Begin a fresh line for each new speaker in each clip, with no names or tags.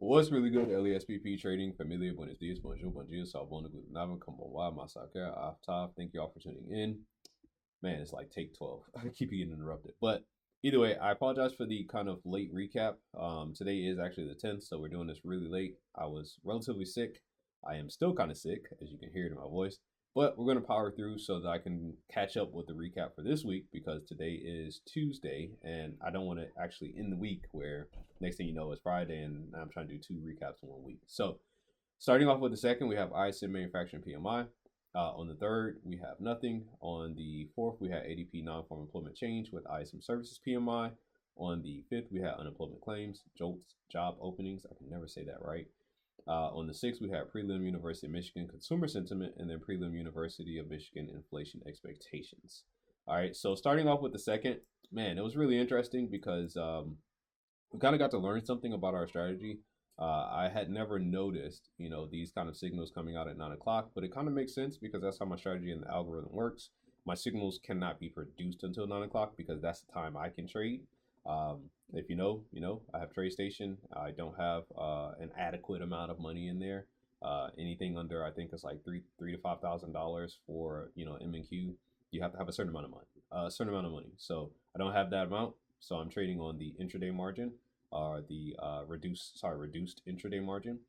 What's really good? LeSBP Trading, familiar, buenos dias, bonjour, bom dia, salvona, good nava, como va, masaka, aftab. Thank you all for tuning in. Man, it's like take 12. I keep getting interrupted. But either way, I apologize for the kind of late recap. Today is actually the 10th, so we're doing this really late. I was relatively sick. I am still kind of sick, as you can hear it in my voice. But we're going to power through so that I can catch up with the recap for this week, because today is Tuesday, and I don't want to actually end the week where next thing you know it's Friday and I'm trying to do 2 recaps in 1 week. So starting off with the second, we have ISM Manufacturing PMI. On the third, we have nothing. On the fourth, we had ADP non-farm employment change with ISM Services PMI. On the fifth, we had unemployment claims, JOLTS, job openings. I can never say that right. On the 6th, we had prelim University of Michigan consumer sentiment, and then prelim University of Michigan inflation expectations. All right, so starting off with the second, man, it was really interesting because we kind of got to learn something about our strategy. I had never noticed, these kind of signals coming out at 9 o'clock, but it kind of makes sense because that's how my strategy and the algorithm works. My signals cannot be produced until 9 o'clock because that's the time I can trade. If you know, I have TradeStation. I don't have an adequate amount of money in there. Anything under, I think it's like $3,000 to $5,000 for MNQ. You have to have a certain amount of money. So I don't have that amount. So I'm trading on the intraday margin, or the reduced intraday margin.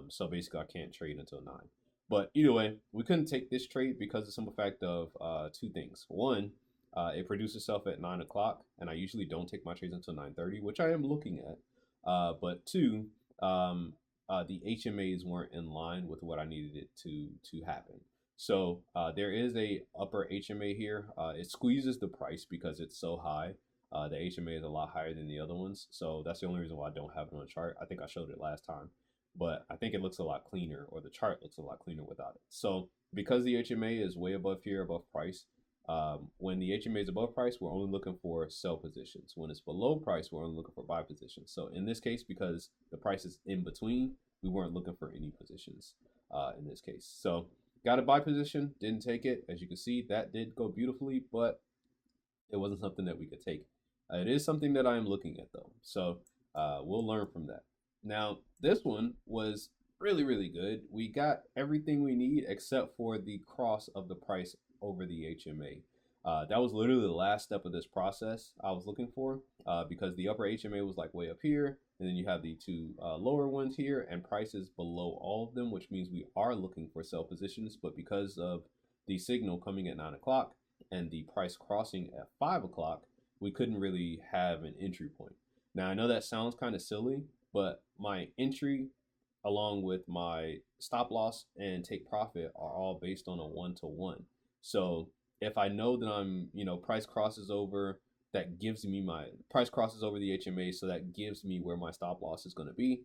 So basically, I can't trade until 9. But either way, we couldn't take this trade because of the simple fact of 2 things. One, it produced itself at 9 o'clock, and I usually don't take my trades until 9:30, which I am looking at. But 2, the HMAs weren't in line with what I needed it to happen. So there is a upper HMA here. It squeezes the price because it's so high. The HMA is a lot higher than the other ones, so that's the only reason why I don't have it on the chart. I think I showed it last time, but I think it looks a lot cleaner, or the chart looks a lot cleaner without it. So because the HMA is way above here, above price, when the HMA is above price, we're only looking for sell positions. When it's below price, we're only looking for buy positions. So in this case, because the price is in between, we weren't looking for any positions in this case. So got a buy position, didn't take it. As you can see, that did go beautifully, but it wasn't something that we could take. It is something that I am looking at though. So we'll learn from that. Now, this one was really, really good. We got everything we need except for the cross of the price over the HMA. That was literally the last step of this process I was looking for, because the upper HMA was like way up here, and then you have the 2 lower ones here, and prices below all of them, which means we are looking for sell positions. But because of the signal coming at 9 o'clock and the price crossing at 5 o'clock, we couldn't really have an entry point. Now, I know that sounds kind of silly, but my entry along with my stop loss and take profit are all based on a 1-to-1. So if I know that I'm, price crosses over, that gives me my price crosses over the HMA, so that gives me where my stop loss is going to be.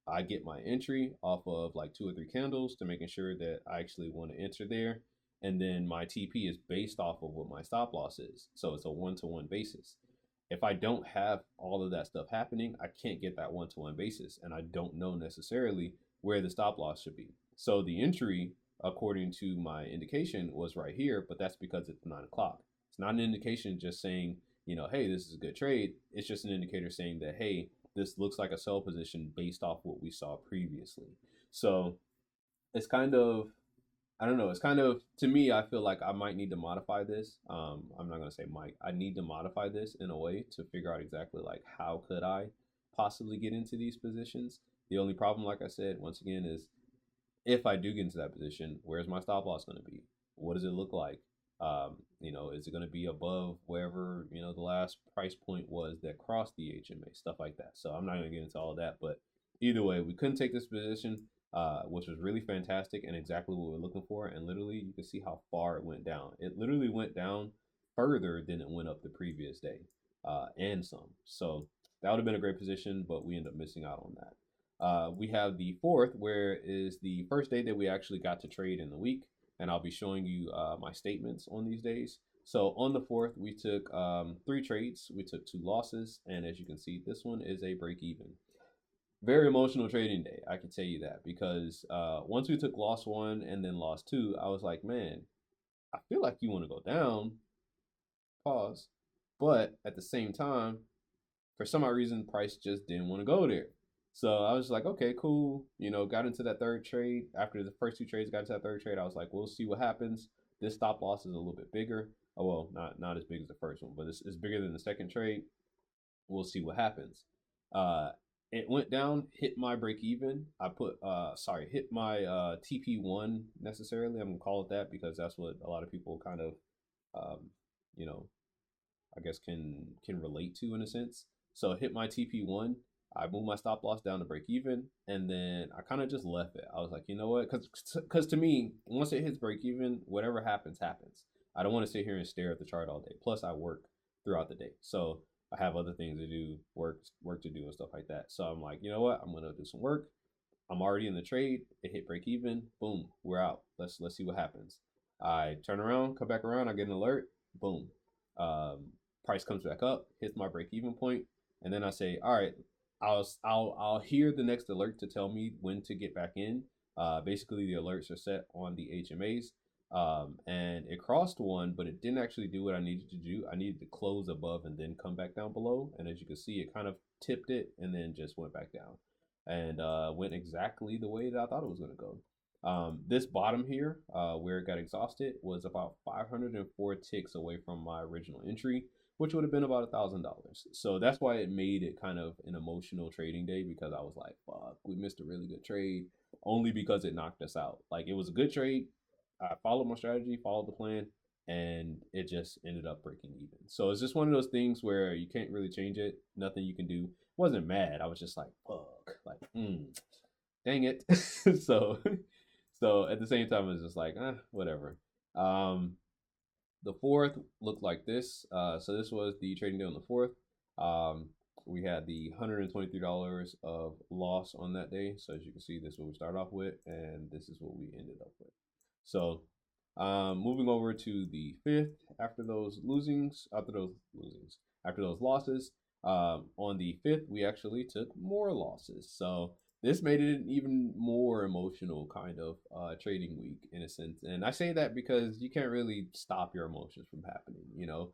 I get my entry off of like 2 or 3 candles to making sure that I actually want to enter there. And then my TP is based off of what my stop loss is. So it's a 1-to-1 basis. If I don't have all of that stuff happening, I can't get that 1-to-1 basis, and I don't know necessarily where the stop loss should be. So the entry, according to my indication, was right here, but that's because it's 9 o'clock. It's not an indication just saying, hey, this is a good trade. It's just an indicator saying that, hey, this looks like a sell position based off what we saw previously. So it's kind of, I don't know. It's kind of, to me, I feel like I might need to modify this. I'm not going to say might. I need to modify this in a way to figure out exactly like how could I possibly get into these positions. The only problem, like I said, once again, is if I do get into that position, where's my stop loss going to be? What does it look like? Is it going to be above wherever, the last price point was that crossed the HMA, stuff like that. So I'm not going to get into all of that, but either way, we couldn't take this position. Which was really fantastic and exactly what we're looking for. And literally, you can see how far it went down. It literally went down further than it went up the previous day, and some. So that would have been a great position, but we end up missing out on that. We have the 4th, where is the first day that we actually got to trade in the week. And I'll be showing you my statements on these days. So on the 4th, we took 3 trades. We took 2 losses. And as you can see, this one is a break even. Very emotional trading day, I can tell you that, because once we took loss 1 and then loss 2, I was like, man, I feel like you want to go down, pause, but at the same time, for some odd reason, price just didn't want to go there. So I was like, okay, cool. You know, got into that third trade. After the first two trades, got into that third trade. I was like, we'll see what happens. This stop loss is a little bit bigger. Oh well, not as big as the first one, but it's bigger than the second trade. We'll see what happens. Uh, it went down, hit my break even. I put hit my TP1 necessarily. I'm gonna call it that because that's what a lot of people kind of um, you know, I guess can relate to in a sense. So hit my TP1. I moved my stop loss down to break even, and then I kind of just left it. I was like, you know what? Because to me, once it hits break even, whatever happens, happens. I don't want to sit here and stare at the chart all day. Plus, I work throughout the day, so I have other things to do, work to do, and stuff like that. So I'm like, you know what? I'm gonna do some work. I'm already in the trade. It hit break even. Boom, we're out. Let's see what happens. I turn around, come back around. I get an alert. Boom. Um, Price comes back up, hits my break even point, and then I say, all right, I'll hear the next alert to tell me when to get back in. Basically, the alerts are set on the HMAs. And it crossed one, but it didn't actually do what I needed to do. I needed to close above and then come back down below. And as you can see, it kind of tipped it and then just went back down and went exactly the way that I thought it was going to go. This bottom here, where it got exhausted, was about 504 ticks away from my original entry, which would have been about $1,000. So that's why it made it kind of an emotional trading day, because I was like, fuck, we missed a really good trade only because it knocked us out. Like, it was a good trade. I followed my strategy, followed the plan, and it just ended up breaking even. So it's just one of those things where you can't really change it. Nothing you can do. Wasn't mad. I was just like, fuck, like, dang it. so, so at the same time, it was just like, whatever. The fourth looked like this. So this was the trading day on the fourth. We had the $123 of loss on that day. So as you can see, this is what we started off with, and this is what we ended up with. So moving over to the fifth, after those losses, on the fifth, we actually took more losses. So this made it an even more emotional kind of trading week in a sense. And I say that because you can't really stop your emotions from happening. You know,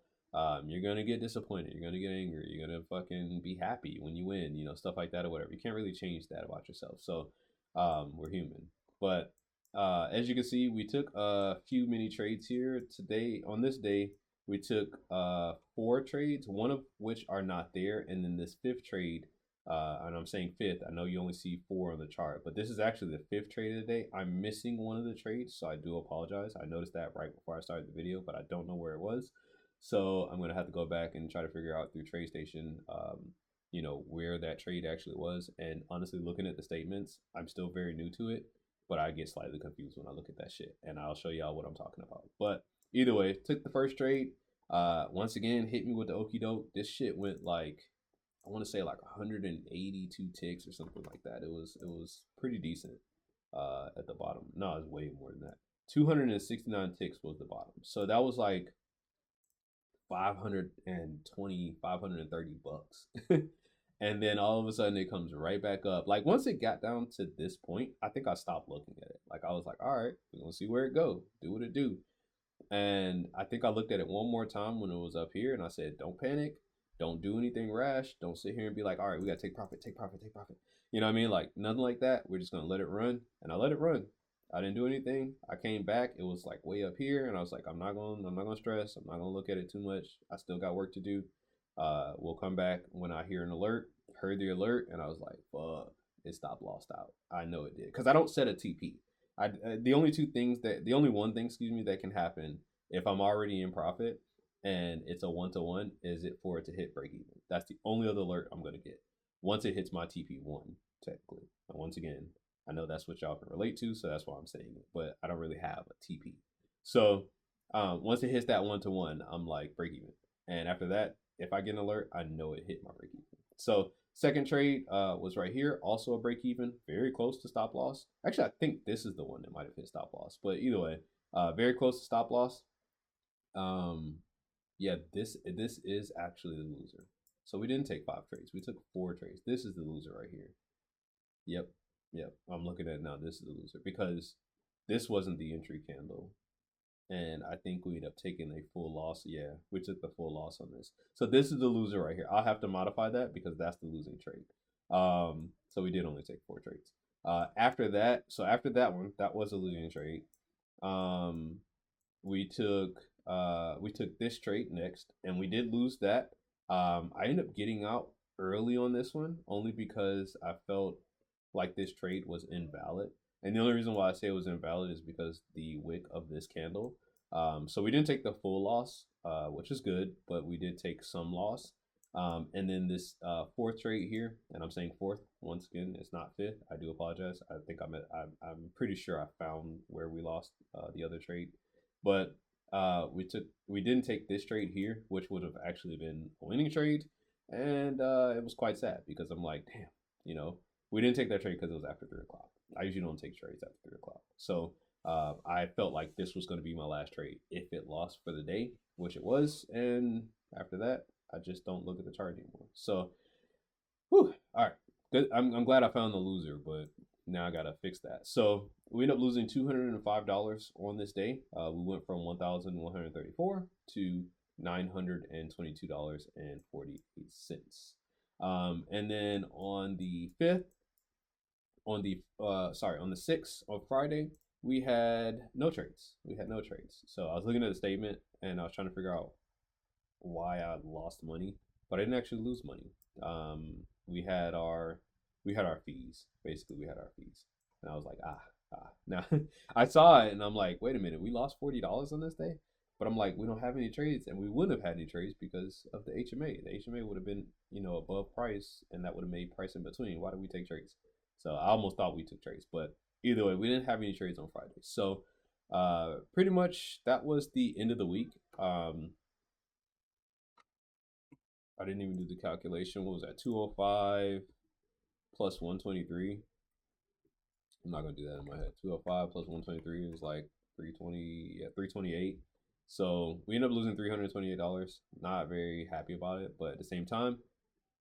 you're gonna get disappointed, you're gonna get angry, you're gonna fucking be happy when you win, you know, stuff like that or whatever. You can't really change that about yourself. So we're human. But as you can see, we took a few mini trades here today. On this day, we took 4 trades, one of which are not there, and then this fifth trade. And I'm saying fifth. I know you only see 4 on the chart, but this is actually the 5th trade of the day. I'm missing one of the trades, so I do apologize. I noticed that right before I started the video, but I don't know where it was. So I'm gonna have to go back and try to figure out through TradeStation, you know, where that trade actually was. And honestly, looking at the statements, I'm still very new to it, but I get slightly confused when I look at that shit, and I'll show y'all what I'm talking about. But either way, took the first trade. Once again, hit me with the okie doke. This shit went like, I want to say like 182 ticks or something like that. It was pretty decent. At the bottom, no, it was way more than that. 269 ticks was the bottom. So that was like 520, 530 bucks. And then all of a sudden it comes right back up. Like once it got down to this point, I think I stopped looking at it. Like I was like, all right, we're gonna see where it go. Do what it do. And I think I looked at it one more time when it was up here and I said, don't panic. Don't do anything rash. Don't sit here and be like, all right, we gotta take profit, take profit, take profit. You know what I mean? Like nothing like that. We're just gonna let it run. And I let it run. I didn't do anything. I came back. It was like way up here, and I was like, I'm not gonna stress. I'm not gonna look at it too much. I still got work to do. We'll come back when I hear an alert. Heard the alert, and I was like, fuck, it stopped lost out. I know it did because I don't set a TP. The only one thing, excuse me, that can happen if I'm already in profit and it's a 1-to-1 is it for it to hit break even. That's the only other alert I'm gonna get once it hits my TP1 technically. And once again, I know that's what y'all can relate to, so that's why I'm saying it. But I don't really have a TP. So once it hits that 1-to-1, I'm like break even. And after that, if I get an alert, I know it hit my break even. So second trade was right here, also a break even, very close to stop loss. Actually, I think this is the one that might have hit stop loss. But either way, very close to stop loss. Yeah, this is actually the loser. So we didn't take 5 trades. We took 4 trades. This is the loser right here. Yep. Yep. I'm looking at it now. This is the loser because this wasn't the entry candle. And I think we ended up taking a full loss. Yeah, we took the full loss on this. So this is the loser right here. I'll have to modify that because that's the losing trade. So we did only take 4 trades. After that, so after that one, that was a losing trade. Um, we took this trade next, and we did lose that. I ended up getting out early on this one only because I felt like this trade was invalid. And the only reason why I say it was invalid is because the wick of this candle. So we didn't take the full loss, which is good, but we did take some loss. And then this fourth trade here, and I'm saying fourth once again, it's not fifth. I do apologize. I think I'm pretty sure I found where we lost the other trade, but we didn't take this trade here, which would have actually been a winning trade, and it was quite sad because I'm like, damn, we didn't take that trade because it was after 3 o'clock. I usually don't take trades after 3 o'clock, so I felt like this was going to be my last trade if it lost for the day, which it was, and after that, I just don't look at the chart anymore. So, whew, all right, good. I'm glad I found the loser, but now I gotta fix that. So we ended up losing $205 on this day. We went from 1,134 to $922.48. And then on the 5th, on the 6th on Friday, we had no trades. So I was looking at the statement and I was trying to figure out why I lost money, but I didn't actually lose money. We had our fees. Basically, we had our fees, and I was like, Now I saw it, and I'm like, wait a minute, we lost $40 on this day. But I'm like, we don't have any trades, and we wouldn't have had any trades because of the HMA. The HMA would have been, above price, and that would have made price in between. Why did we take trades? So I almost thought we took trades, but either way, we didn't have any trades on Friday. So pretty much that was the end of the week. I didn't even do the calculation. What was that? 205 plus 123. I'm not gonna do that in my head. 205 plus 123 is like 320. Yeah, 328. So we ended up losing $328. Not very happy about it, but at the same time,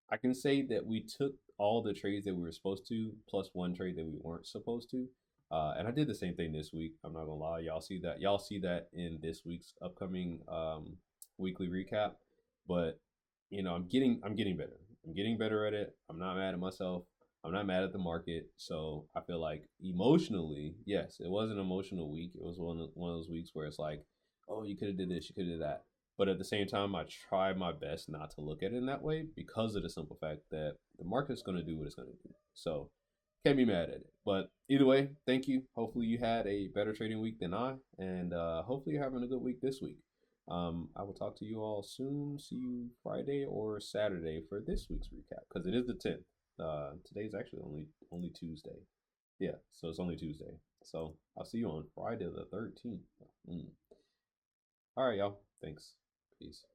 I can say that we took all the trades that we were supposed to, plus one trade that we weren't supposed to. And I did the same thing this week. I'm not gonna lie. Y'all see that in this week's upcoming weekly recap. But I'm getting better. I'm getting better at it. I'm not mad at myself. I'm not mad at the market. So I feel like emotionally, yes, it was an emotional week. It was one of those weeks where it's like, oh, you could have did this, you could have did that. But at the same time, I try my best not to look at it in that way because of the simple fact that the market's going to do what it's going to do. So can't be mad at it. But either way, thank you. Hopefully you had a better trading week than I, and hopefully you're having a good week this week. I will talk to you all soon. See you Friday or Saturday for this week's recap because it is the 10th. Today's actually only Tuesday. Yeah, so it's only Tuesday. So I'll see you on Friday the 13th. All right, y'all. Thanks. Peace.